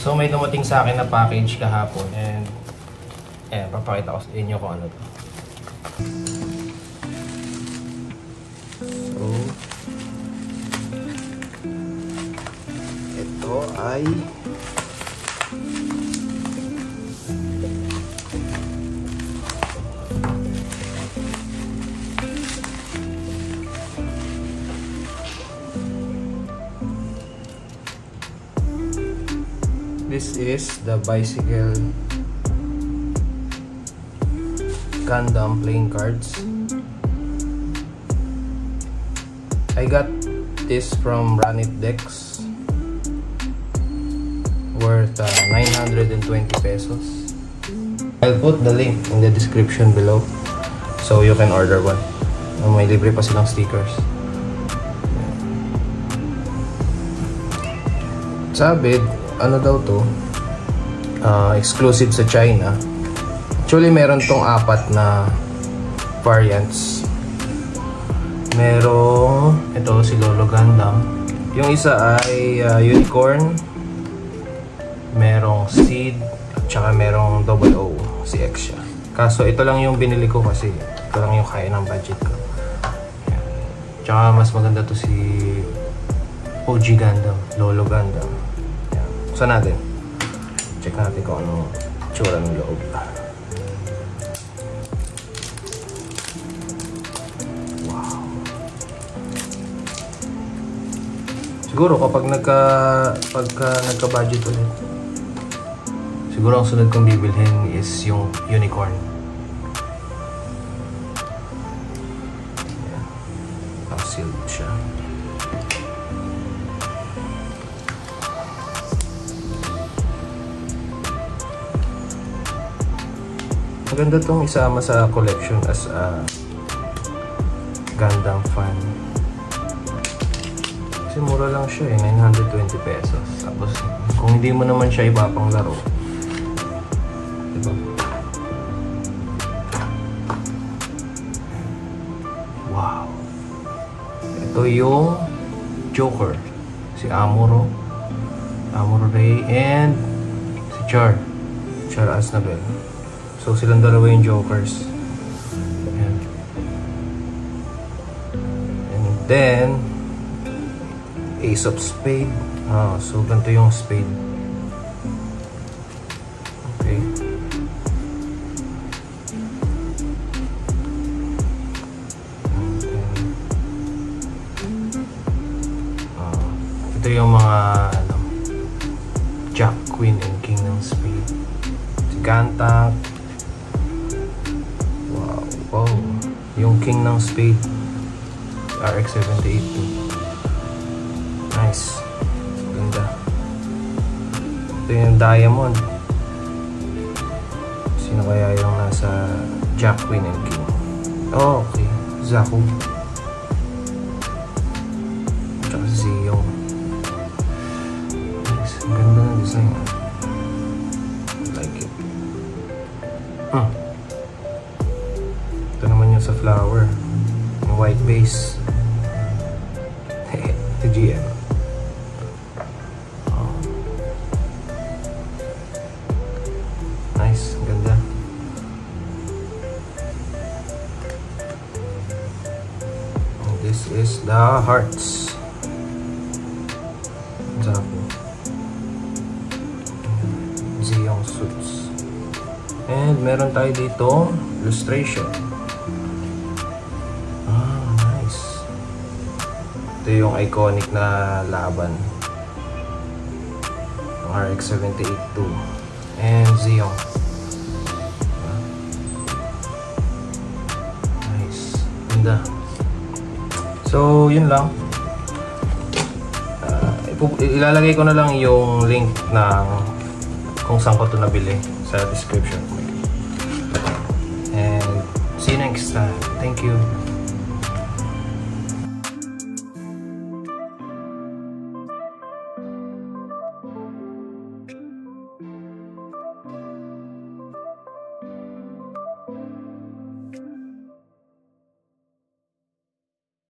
So may dumating sa akin na package kahapon and papakita ko sa inyo kung ano to. So ito ay this is the bicycle Gundam playing cards. I got this from Ranit Decks, worth 920 pesos. I'll put the link in the description below so you can order one. May libre pa silang stickers. Sabi, ano daw to? Exclusive sa China. Actually, meron tong 4 na variants. Merong, ito si Lolo Gundam. Yung isa ay Unicorn. Merong Seed. At saka merong Double O, si Exia. Kaso ito lang yung binili ko kasi ito lang yung kaya ng budget ko. Ayan. Tsaka mas maganda to si OG Gundam, Lolo Gundam. Buksan natin. Check natin kung ano tsura ng loob. Wow. Siguro kapag nagka-budget ulit, siguro ang sunod kong bibilhin is yung Unicorn. Ayan. Sealed siya. Maganda tong isama sa collection as a Gundam fan. Kasi mura lang siya 920 pesos. Tapos kung hindi mo naman siya ipapang laro, diba? Wow. Ito yung Joker, si Amuro Ray, and si Char Aznable. So silang dalawa yung Jokers. Ayan. And then Ace of Spade. So ganito yung Spade. Okay. Ito yung mga Jack, Queen, and King ng Spade. Si Gantak. Wow, yung King ng Spade, RX-78 nice, ganda. Ito yung Diamond. Sino kaya yung nasa Jack, Queen, and King? Oh, okay, Zaku. Tsaka si Ziyong. Nice, ang ganda ng design. I like it. Ito naman yung sa flower, yung white base. Ito GM. Nice, ganda. And this is the hearts. Ziyong suits. And meron tayo dito illustration. Ito yung iconic na laban ng RX-78-2 and Ziyong. Nice, ganda. So yun lang. Ilalagay ko na lang yung link ng kung saan ko ito nabili sa description. And see you next time. Thank you.